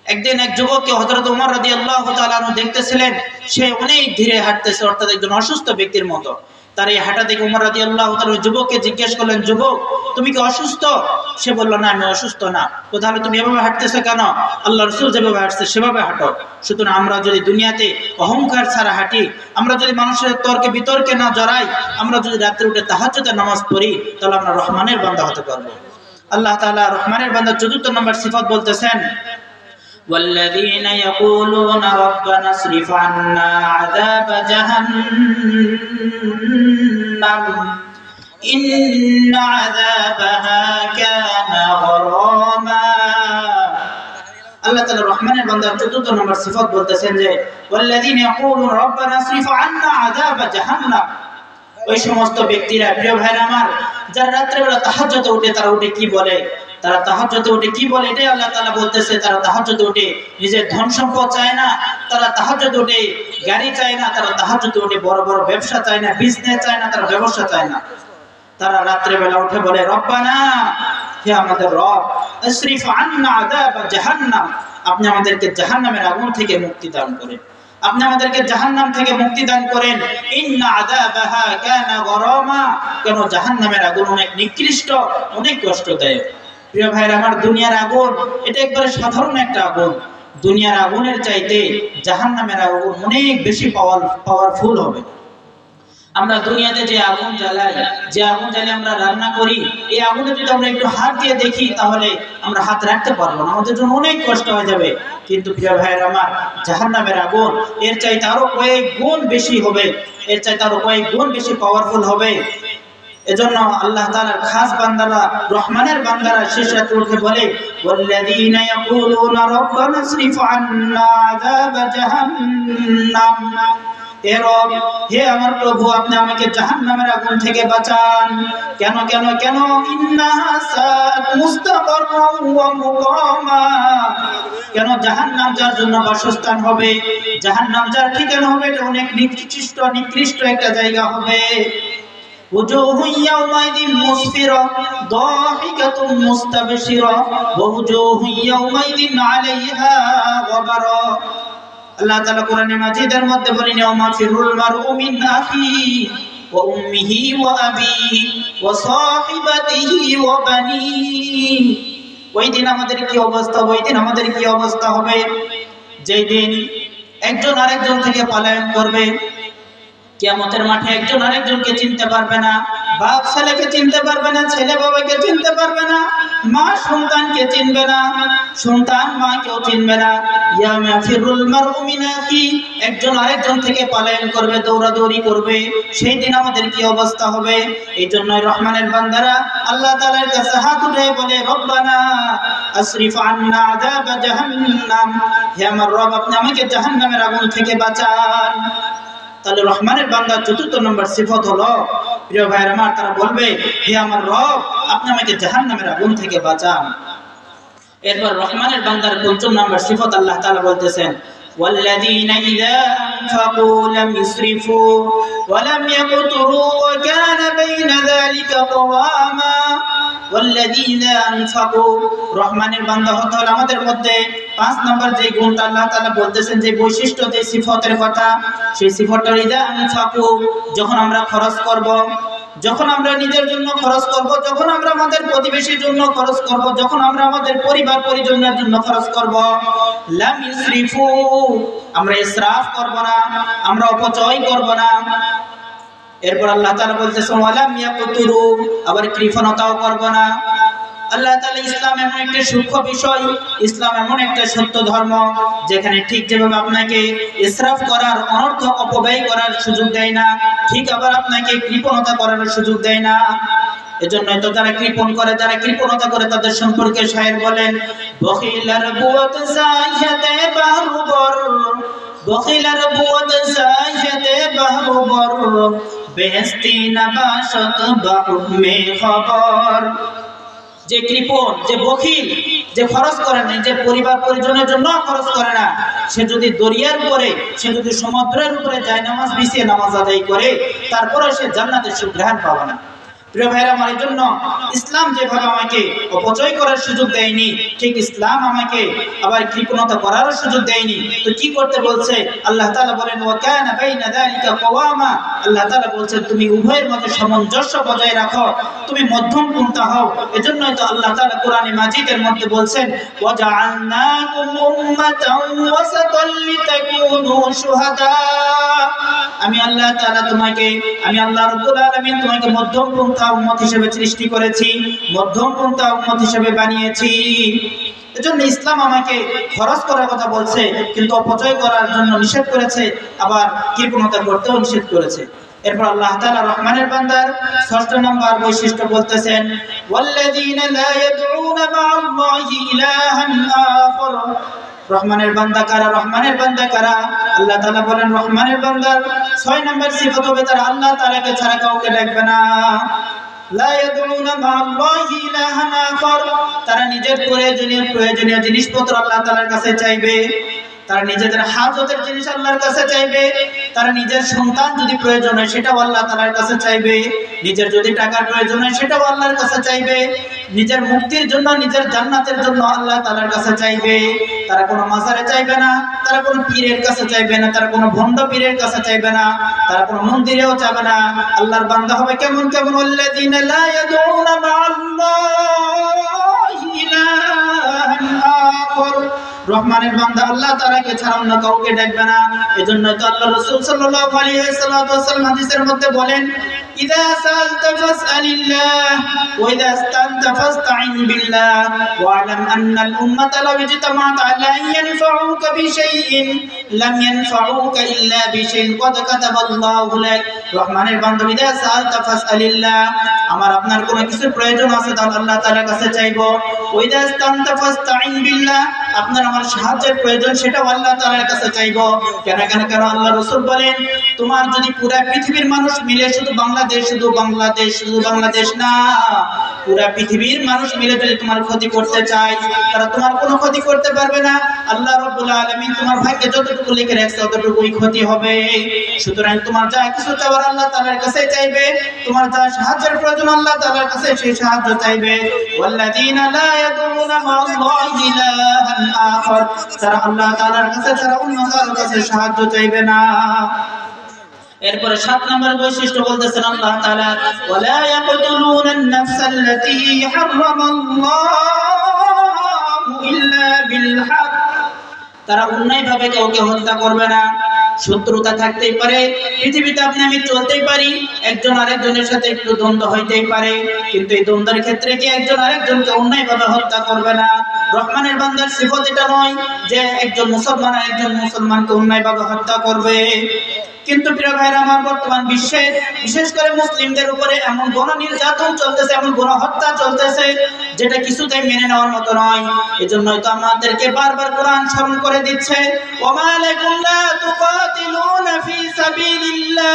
একদিন এক যুবককে হযরত ওমর রাদিয়াল্লাহু তাআলা আনহু দেখতেছিলেন, সে অনেক ধীরে হাঁটতেছে, অর্থাৎ একজন অসুস্থ ব্যক্তির মতো। তার এই হাঁটা দেখে ওমর রাদিয়াল্লাহু তাআলা যুবককে জিজ্ঞেস করলেন, যুবক তুমি কি অসুস্থ? সে বলল, না আমি অসুস্থ না। তো তাহলে তুমি এভাবে হাঁটতেছো কেন? আল্লাহ রাসূল যেভাবে হাঁটছে সেভাবে হাঁটো। সুতরাং আমরা যদি দুনিয়াতে অহংকার ছাড়া হাঁটি, আমরা যদি মানুষের তর্কে বিতর্কে না জড়াই, আমরা যদি রাত্রে উঠে তাহাজ্জুদের নামাজ পড়ি, তাহলে আমরা রহমানের বান্দা হতে পারবো। আল্লাহ তাআলা রহমানের বান্দার ৪র্থ নম্বর সিফাত বলতেছেন, والذين يقولون ربنا اصرف عنا عذاب جهنم إن عذابها كان غراما। আল্লাহ তাআলা রহমানের বান্দার ৪র্থ নম্বর সিফাত বলতেছেন যে والذين يقولون ربنا اصرف عنا عذاب جهنم, ওই সমস্ত ব্যক্তিরা, প্রিয় ভাইরা আমার, যারা রাত্রেবেলা তাহাজ্জুদে উঠে, তারা উঠে কি বলে? তারা তাহাজ্জুদে উঠে কি বলে? এটাই আল্লাহ তাআলা বলতেছে। তারা তাহাজ্জুদে উঠে নিজের ধন সম্পদ চায় না, তারা তাহাজ্জুদে উঠে গাড়ি চায় না, তারা তাহাজ্জুদে উঠে বড় বড় ব্যবসা চায় না, বিজনেস চায় না, তারা ব্যবসা চায় না। তারা রাত্রেবেলা উঠে বলে, রব্বানা, হে আমাদের রব, আসরিফ আন্না আযাব জাহান্নাম, আপনি আমাদেরকে জাহান্নামের আগুন থেকে মুক্তি দান করেন, আপনি আমাদেরকে জাহান্নাম থেকে মুক্তি দান করেন। ইন্না আযাবাহা কানা গরামা, কেন জাহান্নামের আগুন অনেক নিকৃষ্ট, অনেক কষ্টদায়ক। প্রিয় ভাইরা আমার, দুনিয়ার আগুন এটা একবারে সাধারণ একটা আগুন। দুনিয়ার আগুনের চাইতে জাহান্নামের আগুন অনেক বেশি পাওয়ারফুল হবে। আমরা দুনিয়াতে যে আগুন জ্বালাই, যে আগুন জ্বালিয়ে আমরা রান্না করি, এই আগুনে যদি আমরা একটু হাত দিয়ে দেখি তাহলে আমরা হাত রাখতে পারবো না, আমাদের জন্য অনেক কষ্ট হয়ে যাবে। কিন্তু প্রিয় ভাইয়েরা আমার, জাহান্নামের আগুন এর চাইতে আরো কয়েক গুণ বেশি হবে, এর চাইতে আরো কয়েক গুণ বেশি পাওয়ারফুল হবে। এজন্য আল্লাহ তাআলার খাস বান্দারা, রহমানের বান্দারা শেষ রাতে উঠে বলে, ওয়াল্লাযীনা ইয়াকুলুনা রাব্বানা আসরিফ আন্না আযাব জাহান্নাম, হে রব, হে আমার প্রভু, আপনি আমাকে জাহান্নামের আগুন থেকে বাঁচান। কেন কেন কেন? ইন্নাহা সাআত মুস্তাকাররান ওয়া মুকামা, কেন জাহান্নাম যার জন্য বাসস্থান হবে, জাহান্নাম যার ঠিকানা হবে, এটা অনেক নিকৃষ্ট একটা জায়গা হবে। ওয়াজুহু ইয়াওমাইদিন মুসফিরা দাহিকাতুন মুস্তাবশিরা ওয়া ওয়াজুহু ইয়াওমাইদিন আলাইহা গাবারা। আল্লাহ তাআলা কোরআনে মাজিদের মধ্যে বলেন, ওয়া ফিরুল মারউ মিন আখিহি ওয়া উম্মিহি ওয়া আবিহি ওয়া সাহিবাতিহি ওয়া বানিহি। ওই দিন আমাদের কি অবস্থা, ওই দিন আমাদের কি অবস্থা হবে? যেই দিন একজন আরেকজন থেকে পলায়ন করবে। কিয়ামতের মাঠে একজন আরেকজনকে চিনতে পারবে না, বাপ ছেলেকে চিনতে পারবে না, ছেলে বাবাকে চিনতে পারবে না, মা সন্তানকে চিনবে না, সন্তান মাকেও চিনবে না। ইয়ামা ফিরুল মারউ মিন আখি, একজন আরেকজন থেকে পলায়ন করবে, দৌড়াদৌড়ি করবে। সেই দিন আমাদের কি অবস্থা হবে? এই জন্যই রহমানের বান্দারা আল্লাহ তাআলার কাছে হাত উঠে বলে, রব্বানা আসরিফ আন্না আযাব জাহান্নাম, হে আমার রব, আপনি আমাকে জাহান্নামের আগুন থেকে বাঁচান। তাহলে রহমানের বান্দার চতুর্থ নম্বর সিফত হলো, প্রিয় ভাইয়ের আমার, তারা বলবে হে আমার রব, আপনি আমাকে জাহান্নামের আগুন থেকে বাঁচান। এরপর রহমানের বান্দার পঞ্চম নম্বর সিফত আল্লাহ তাআলা বলতেছেন, والذين إذا أنفقوا لم يسرفوا ولم يقتروا وكان بين ذلك قواما। والذين أنفقوا, রহমানের বান্দা হতে হলে আমাদের মধ্যে 5 নম্বর যে গুণটা আল্লাহ তাআলা বলতেছেন, যে বৈশিষ্ট্য, যে সিফতের কথা, সেই সিফতটা ইদা আনফাকু, যখন আমরা খরচ করব, যখন আমরা নিজের জন্য খরচ করব, যখন আমরা আমাদের প্রতিবেশীর জন্য খরচ করব, যখন আমরা আমাদের পরিবার পরিজনের জন্য খরচ করব, লাম ইসরিফু, আমরা ইসরাফ করব না, আমরা অপচয় করব না। এরপর আল্লাহ তাআলা বলতেছেন ওয়ালাম ইয়াকুতুরু, আবার কৃপণতাও করব না। আল্লাহ তাআলা, ইসলাম এমন একটা সূক্ষ্ম বিষয়, ইসলাম এমন একটা সত্য ধর্ম, যেখানে ঠিক যেভাবে আপনাকে ইসরাফ করার, অনর্থক অপব্যয় করার সুযোগ দেয় না, ঠিক আবার আপনাকে কৃপণতা করার সুযোগ দেয় না। এজন্যই তো যারা কৃপণ করে, যারা কৃপণতা করে, তাদের সম্পর্কে শায়ের বলেন, বখিলার বুয়ত সাইয়াতে বাহরুবর, বখিলার বুয়ত সাইয়াতে বাহরুবর, বেহেশতি নবাশত বাহুমে খবর। যে কৃপণ, যে বখিল, যে খরচ করে না, যে পরিবার পরিজনের জন্য খরচ করে না, সে যদি দরিয়ার উপরে, সে যদি সমুদ্রের উপরে যায় নামাজ বিছিয়ে নামাজ আদায় করে, তারপরে সে জান্নাতের সুগ্রহণ পাবে না। প্রিয় ভাইরা আমার, এই জন্য ইসলাম যেভাবে আমাকে অপচয় করার সুযোগ দেয়নি, ঠিক ইসলাম আমাকে আবার কৃপণতা করার সুযোগ দেয়নি। তো কি করতে বলছে আল্লাহ তাআলা বলেন, ওয়া কানা বাইনা যালিকা কওয়ামা, আল্লাহ তাআলা বলছেন তুমি উভয়ের মধ্যে সামঞ্জস্য বজায় রাখো, তুমি মধ্যমপন্থা হও। এজন্যই তো আল্লাহ তাআলা কোরআনে মাজিদের মধ্যে বলছেন, ওয়া জাআলনাকুম উম্মাতান ওয়াসাতান লিতাকুনু শুহাদা, আমি আল্লাহ তাআলা তোমাকে, আমি আল্লাহ রাব্বুল আলামিন তোমাকে মধ্যমপন্থা উম্মত হিসেবে সৃষ্টি করেছি, মধ্যমপন্থা উম্মত হিসেবে বানিয়েছি। এজন্য ইসলাম আমাকে খরচ করার কথা বলছে, কিন্তু অপচয় করার জন্য নিষেধ করেছে, আবার কৃপণতা করতেও নিষেধ করেছে। এরপর আল্লাহ তাআলা রহমানের বান্দার 6 নম্বর বৈশিষ্ট্য বলতেছেন, ওয়াল্লাযীনা লা ইয়াদউনা মা'আল্লাহি ইলাহান আখার। রহমানের বান্দা কারা? রহমানের বান্দা কারা? আল্লাহ তাআলা বলেন রহমানের বান্দার 6 নম্বর সিফত হবে তারা আল্লাহ তাআলাকে ছাড়া কাউকে ডাকবে না। লা ইয়াদউনা মা'আল্লাহি ইলাহান আখার, তারা নিজের প্রয়োজনীয় জিনিসপত্র আল্লাহ তাআলার কাছে চাইবে, তারা নিজেদের হাজতের জিনিস আল্লাহর কাছে চাইবে, তারা নিজের সন্তান যদি প্রয়োজন হয় সেটাও আল্লাহ তাআলার কাছে চাইবে, নিজের যদি টাকার প্রয়োজন হয় সেটাও আল্লাহর কাছে চাইবে, নিজের মুক্তির জন্য, নিজের জান্নাতের জন্য আল্লাহ তাআলার কাছে চাইবে। তারা কোনো মাজারে চাইবে না, তারা কোনো পীরের কাছে চাইবে না, তারা কোনো ভণ্ড পীরের কাছে চাইবে না, তারা কোনো মন্দিরেও চাইবে না। আল্লাহর বান্দা হবে কেমন কেমন? আল্লাযীনা লা ইয়াদউনা মা'আল্লাহি ইলাহান আখার, রহমানের বান্দা আল্লাহ তাআলাকে ছাড়া অন্য কাউকে ডাকবে না। এজন্য তো আল্লাহ রাসূল সাল্লাল্লাহু আলাইহি ওয়াসাল্লাম হাদিসের মধ্যে বলেন, ইযা সাআলতা ফাসআলিল্লাহ ওয়া ইযা ইসতানতা ফাসতাইন বিল্লাহ ওয়া'লাম আন্নাল উম্মাতা লাউ ইজতামা'আত আলা আন ইয়ানফা'উকা বিশাইইন লাম ইয়ানফা'উকা ইল্লা বিশাইইন ক্বাদ কাতাবাল্লাহু লাক। রহমানের বান্দা ইযা সাআলতা ফাসআলিল্লাহ, আমার আপনার কোনো কিছুর প্রয়োজন আছে তাহলে আল্লাহ তাআলার কাছে চাইবো। ওয়া ইযা ইসতানতা ফাসতাইন বিল্লাহ, আপনার আমার সাহায্যের প্রয়োজন সেটাও আল্লাহ তাআলার কাছে চাইবো। কেন আল্লাহ রাসূল বলেন, তোমার যদি পুরো পৃথিবীর মানুষ মিলে শুধু বাংলাদেশ না, পুরো পৃথিবীর মানুষ মিলে যদি তোমার ক্ষতি করতে চায়, তারা তোমার কোনো ক্ষতি করতে পারবে না। আল্লাহ রাব্বুল আলামিন তোমার ভাগ্যে যতটুকু লিখে রাখছে ততটুকুই ক্ষতি হবে। সুতরাং তোমার যা কিছু চাওয়ার আল্লাহ তাআলার কাছে চাইবে, তোমার যা সাহায্যের প্রয়োজন আল্লাহ তাআলার কাছে সেই সাহায্য চাইবে। ওয়াল্লাযীনা লা ইয়াদউনা মা'আল্লাহি ইলাহান আখার, তারা আল্লাহ তাআলার কাছে ছাড়া অন্য কারো কাছে সাহায্য চাইবে না। এরপরে 7 নম্বর বৈশিষ্ট্য বলতেছেন আল্লাহ তাআলা, ওয়ালা ইয়াকতুলুনান নাফসাল্লাতী হারামাল্লাহু ইল্লা বিল হক, তারা অন্যায়ভাবে কাউকে হত্যা করবে না। শত্রুতা থাকতেই পারে, পৃথিবীতে আপনি আমি চলতেই পারি, একজন আরেকজনের সাথে একটু দ্বন্দ্ব হইতেই পারে, কিন্তু এই দ্বন্দ্বের ক্ষেত্রে কি একজন আরেকজনকে অন্যায়ভাবে হত্যা করবে না। রহমানের বান্দার সিফত এটা নয় যে একজন মুসলমান একজন মুসলমানকে অন্যায়ভাবে হত্যা করবে। কিন্তু প্রিয় ভাইরা আমার, বর্তমান বিশ্বে বিশেষ করে মুসলিমদের উপরে এমন গণ নির্যাতন চলতেছে, এমন গণ হত্যা চলতেছে, যেটা কিছুতেই মেনে নেওয়ার মতো নয়। এজন্যই তো আমাদেরকে বারবার কোরআন স্মরণ করে দিচ্ছে, ওমা লাকুম লা তুকাতিলুনা ফি সাবিলিল্লাহ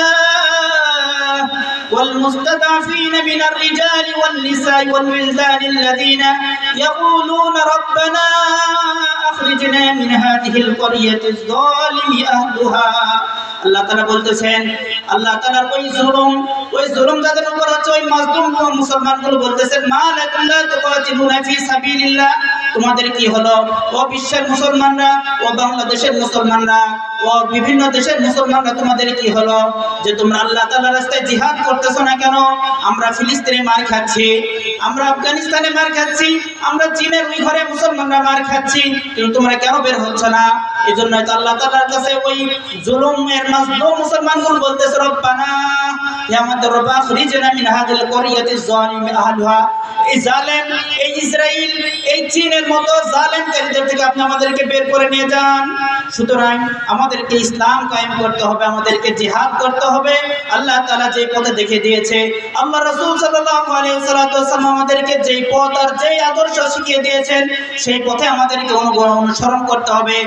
ওয়াল মুস্তাদআফিনা মিনার রিজালি ওয়ান নিসাই ওয়াল উলদানি আল্লাযীনা ইয়াকুলুনা রাব্বানা আখরিজনা মিন হাযিহিল ক্বরিয়াতিজ যালিমি আহলুহা। আল্লাহ তাআলা বলতেছেন, আল্লাহ তাআলার ওই জুলুম যাদের উপর হচ্ছে, ওই মাজলুম মুসলমানগুলো বলতেছেন, মা লাকুম লা তুকাতিলুনা ফি সাবিলিল্লাহ, তোমাদের কি হলো ও বিশ্বের মুসলমানরা, ও বাংলাদেশের মুসলমানরা, ও বিভিন্ন দেশের মুসলমানরা, তোমাদের কি হলো যে তোমরা আল্লাহ তাআলার রাস্তায় জিহাদ করতেছো না কেন? আমরা ফিলিস্তিনে মার খাচ্ছি, আমরা আফগানিস্তানে মার খাচ্ছি, আমরা চীনের ওই ঘরে মুসলমানরা মার খাচ্ছি, কিন্তু তোমরা কেন বের হচ্ছ না? এজন্য তো আল্লাহ তাআলার কাছে ওই জুলুমের মাজলুম মুসলমানগুলো বলতেছে, রব্বানা, হে আমাদের রব, আখরিজনা মিন হাযিল ক্বরিয়াতিজ যালিমি আহলুহা, এই জালেম, এই ইসরাইল, এই চীনের মতো জালেমকারীদের থেকে আপনি আমাদেরকে বের করে নিয়ে যান। সুতরাং আমাদেরকে ইসলাম কায়েম করতে হবে, আমাদেরকে জিহাদ করতে হবে। আল্লাহ তাআলা যে পথে দেখে দিয়েছে, আল্লাহ রাসূল সাল্লাল্লাহু আলাইহি ওয়াসাল্লাম আমাদেরকে যেই পথ আর যেই আদর্শ শিখিয়ে দিয়েছেন, সেই পথে আমাদেরকে অনুসরণ করতে হবে।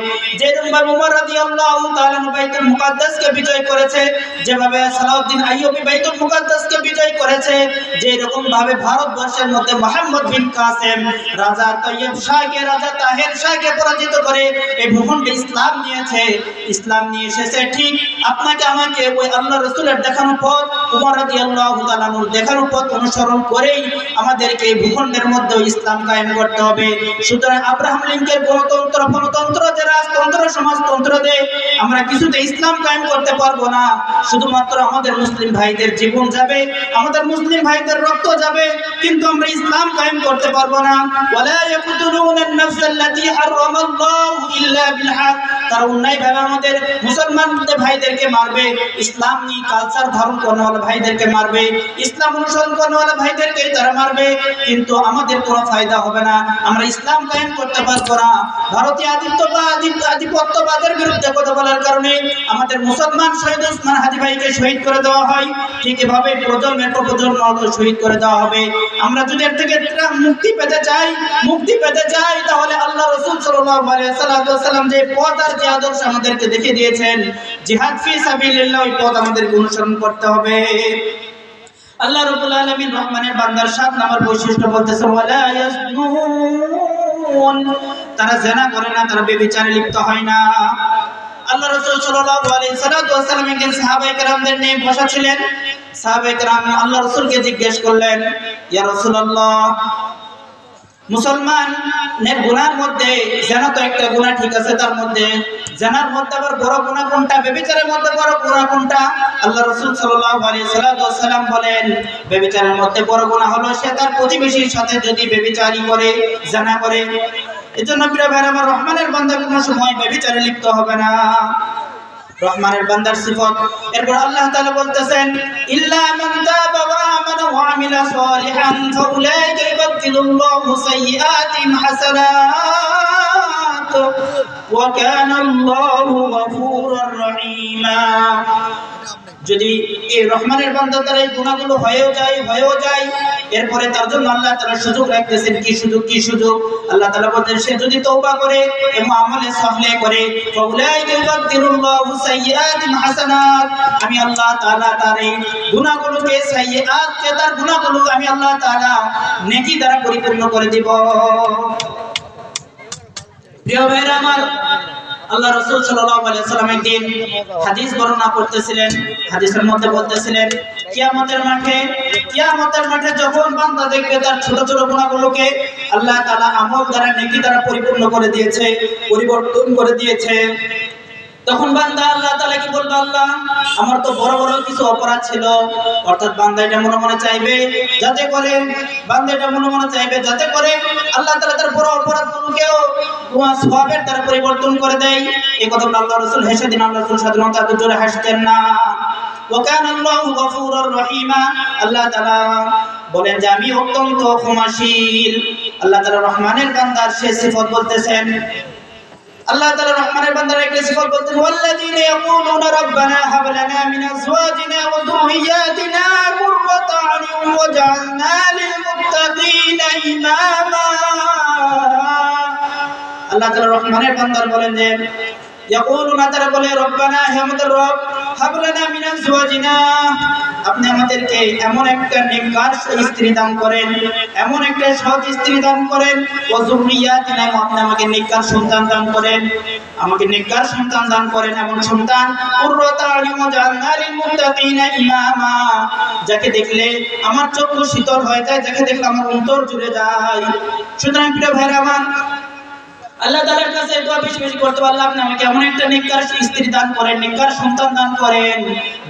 যেরকম ভাবে ওমর রাদিয়াল্লাহু তাআলা বাইতুল মুকাদ্দাসকে বিজয় করেছে, যেভাবে সালাউদ্দিন আইয়ুবী বাইতুল মুকাদ্দাসকে বিজয় করেছে, যেরকম ভাবে ভারতবর্ষের মধ্যে মুহাম্মদ বিন কাসেম রাজা তৈয়ব শাহকে, রাজা তাহের শাহকে পরাজিত করে এই ভূখণ্ডে ইসলাম নিয়েছে, ইসলাম নিয়ে এসেছে। ঠিক আপনাকে আমাকে ওই আল্লাহ রাসূলের দেখানো পথ, ওমর রাদিয়াল্লাহু তাআলা আনহুর দেখানো পথ অনুসরণ করেই আমাদেরকে এই ভূখণ্ডের মধ্যে ইসলাম কায়েম করতে হবে। সুতরাং আব্রাহাম লিঙ্কের গণতন্ত্র যে রাজতন্ত্র সমাজতন্ত্র দেয়, আমরা কিছুতে ইসলাম কায়েম করতে পারবো না। শুধুমাত্র আমাদের মুসলিম ভাইদের জীবন যাবে, আমাদের মুসলিম ভাইদের রক্ত যাবে, কিন্তু আমরা ইসলাম কায়েম করতে পারবো না। ওয়ালা ইয়াকতুলুনা আন-নাফসাল্লাতী হারামাল্লাহু ইল্লা বিল হক, তারা অন্যায়ভাবে আমাদের মুসলমান ভাইদেরকে মারবে, ইসলাম নিয়ে কালচার ধারণ করানোওয়ালা ভাইদেরকে মারবে, ইসলাম অনুসরণ করানোওয়ালা ভাইদেরকে তারা মারবে, কিন্তু আমাদের কোনো ফায়দা হবে না, আমরা ইসলাম কায়েম করতে পারবো না। ভারতীয় আধিপত্যবাদের বিরুদ্ধে কথা বলার কারণে আমাদের মুসলমান শহীদ ওসমান হাদি ভাইকে শহীদ করে দেওয়া হয়, ঠিক এভাবে প্রজন্মের পর প্রজন্ম শহীদ করে দেওয়া হবে। আমরা যদি এর থেকে মুক্তি পেতে চাই, তাহলে আল্লাহ রাসূল সাল্লাল্লাহু আলাইহি ওয়াসাল্লাম যে পথ আর যে আদর্শ আমাদেরকে দেখিয়ে দিয়েছেন, জিহাদ ফি সাবিলিল্লাহ, ওই পথ আমাদেরকে অনুসরণ করতে হবে। আল্লাহ রাব্বুল আলামিন রহমানের বান্দার 7 নম্বর বৈশিষ্ট্য বলতেছে, ওয়ালা ইয়াজনুন, তারা জিনা করে না, তারা ব্যভিচারে লিপ্ত হয় না। আল্লাহ রাসূল সাল্লাল্লাহু আলাইহি ওয়াসাল্লাম একদিন সাহাবায়ে কেরামদের নিয়ে বসা ছিলেন। সাহাবায়ে কেরাম আল্লাহ রাসূলকে জিজ্ঞেস করলেন, ইয়া রাসূলুল্লাহ, মুসলমানের গুনার মধ্যে জিনা তো একটা গুনাহ, ঠিক আছে, তার মধ্যে জিনার মধ্যে আবার বড় গুনাহ কোনটা, ব্যভিচারের মধ্যে বড় গুনাহ কোনটা? আল্লাহ রাসূল সাল্লাল্লাহু আলাইহি ওয়াসাল্লাম বলেন, ব্যভিচারের মধ্যে বড় গুনাহ হলো সে তার প্রতিবেশীর সাথে যদি ব্যভিচারী করে, জিনা করে। এজন্য প্রিয় ভাইরা আমার, রহমানের বান্দা কোনো সময় ব্যভিচারে লিপ্ত হবে না, রহমানের বান্দার সিফত। এরপর আল্লাহ তাআলা বলতেছেন, ইল্লা মান তাবা ওয়া আমানা ওয়া আমিলা সালিহান ফাউলাইকা ইউবাদদিলুল্লাহু সাইয়্যাতিহিম হাসানাত ওয়া কানা আল্লাহু গফুরুর রহিমা। যদি এই রহমানের বান্দা দ্বারা এই গুনাহগুলো হয়েও যায়, এরপরে তার জন্য আল্লাহ তাআলা সুযোগ রাখতেছেন। কি সুযোগ? আল্লাহ তাআলা বলেন, সে যদি তওবা করে এবং আমলে সালেহ করে, ফাউলাইকা ইউবাদদিলুল্লাহু সাইয়্যাতিহিম হাসানাত, আমি আল্লাহ তাআলা তার এই গুনাহগুলোকে, সাইয়্যাতকে, তার গুনাহগুলোকে আমি আল্লাহ তাআলা নেকি দ্বারা পরিপূর্ণ করে দিব। প্রিয় ভাইরা আমার, আল্লাহ রাসূল সাল্লাল্লাহু আলাইহি ওয়াসাল্লাম একদিন হাদিস বর্ণনা করতেছিলেন। হাদিসের মধ্যে বলতেছিলেন, কিয়ামতের মাঠে যখন বান্দা দেখবে তার ছোট ছোট গুনাহগুলোকে আল্লাহ তাআলা আমল দ্বারা, নেকি দ্বারা পরিপূর্ণ করে দিয়েছে, পরিবর্তন করে দিয়েছে, তখন বান্দা আল্লাহ তাআলা কি বলবে, আল্লাহ আমার তো বড় বড় কিছু অপরাধ ছিল। অর্থাৎ বান্দা এটা মনে চাইবে যাতে করে, আল্লাহ তাআলা তার বড় অপরাধগুলোকেও সওয়াবের দ্বারা পরিবর্তন করে দেয়। এই কথাটা আল্লাহ রাসূল হেসে দিন, আল্লাহ রাসূল সাধারণত এত জোরে হাসতেন না। ওয়া কানা আল্লাহু গফুরুর রহিমা, আল্লাহ তাআলা বলেন যে আমি অত্যন্ত ক্ষমাশীল। আল্লাহ তাআলা রহমানের বান্দার সে সিফত বলতেছেন। আল্লাহ তাআলা রহমানের বান্দার একটা সিফত বলতেন, ওয়াল্লাযীনা ইয়াকুলুনা রাব্বানা হাব লানা মিন আজওয়াজিনা ওয়া যুররিয়্যাতিনা কুররাতা আ'য়ুন ওয়াজ'আলনা লিল মুত্তাকিনা ইমামা। আল্লাহ তাআলা রহমানের বান্দার বলেন যে ইয়াকুলুনা, তারা বলে, রব্বানা, হে আমাদের রব, হাব লানা মিন আজওয়াজিনা, আপনি আমাদেরকে এমন একটা নেককার স্ত্রী দান করেন, এমন একটা সৎ স্ত্রী দান করেন, ওয়া যুররিয়াতিনা, আপনি আমাকে নেককার সন্তান দান করেন, আমাকে নেককার সন্তান দান করেন, এমন সন্তান, কুররাতা আ'য়ুন ওয়াজ'আলনা লিল মুত্তাকিনা ইমামা, যাকে দেখলে আমার চক্ষু শীতল হয়ে যায়, যাকে দেখলে আমার অন্তর জুড়ে যায়। সুতরাং প্রিয় ভাইরা আমার, আল্লাহ তাআলার কাছে দোয়া বেশি বেশি করতে হবে, আল্লাহ আপনি আমাকে এমন একটা নেককার স্ত্রী দান করেন, নেককার সন্তান দান করেন,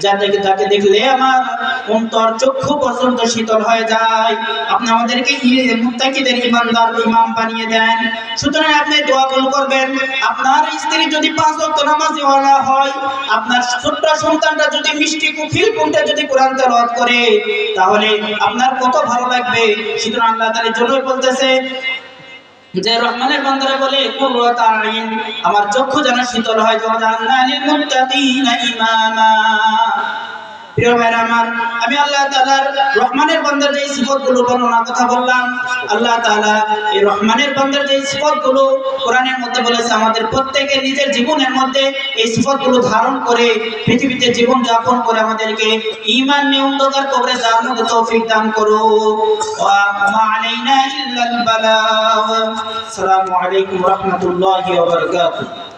যাকে দেখলে আমার অন্তর চক্ষু পর্যন্ত শীতল হয়ে যায়। আপনি আমাদেরকে মুত্তাকিদের ইমানদার ইমাম বানিয়ে দেন। সুতরাং আপনি দোয়াগুলো করবেন। আপনার স্ত্রী যদি 5 ওয়াক্ত নামাজি ওয়ালা হয়, আপনার ছোট্ট সন্তানটা যদি মিষ্টি কুফিল কোনটা যদি কোরআন তেলাওয়াত করে, তাহলে আপনার কত ভালো লাগবে। সুতরাং আল্লাহ তাআলা জন্যই বলতেছে যে রহমানের বান্দারা বলে, কুররাতা আ'য়ুন, আমার চক্ষু যেন শীতল হয়, ওয়াজ'আলনা লিল মুত্তাকিনা ইমামা। প্রিয় ভাইরা আমার, আমি আল্লাহ তাআলার রহমানের বান্দার যে সিফাতগুলো বর্ণনা কথা বললাম, আল্লাহ তাআলা এই রহমানের বান্দার যে সিফাতগুলো কোরআনের মধ্যে বলেছে, আমাদের প্রত্যেকের নিজের জীবনের মধ্যে এই সিফাতগুলো ধারণ করে পৃথিবীতে জীবন যাপন করে আমাদেরকে ঈমান নিয়ে অন্ধকার কবরে যাওয়ার মতো তৌফিক দান করো। ওয়া মা আলাইনা ইল্লাল বালাগ। আসসালামু আলাইকুম ওয়া রাহমাতুল্লাহি ওয়া বারাকাতুহু।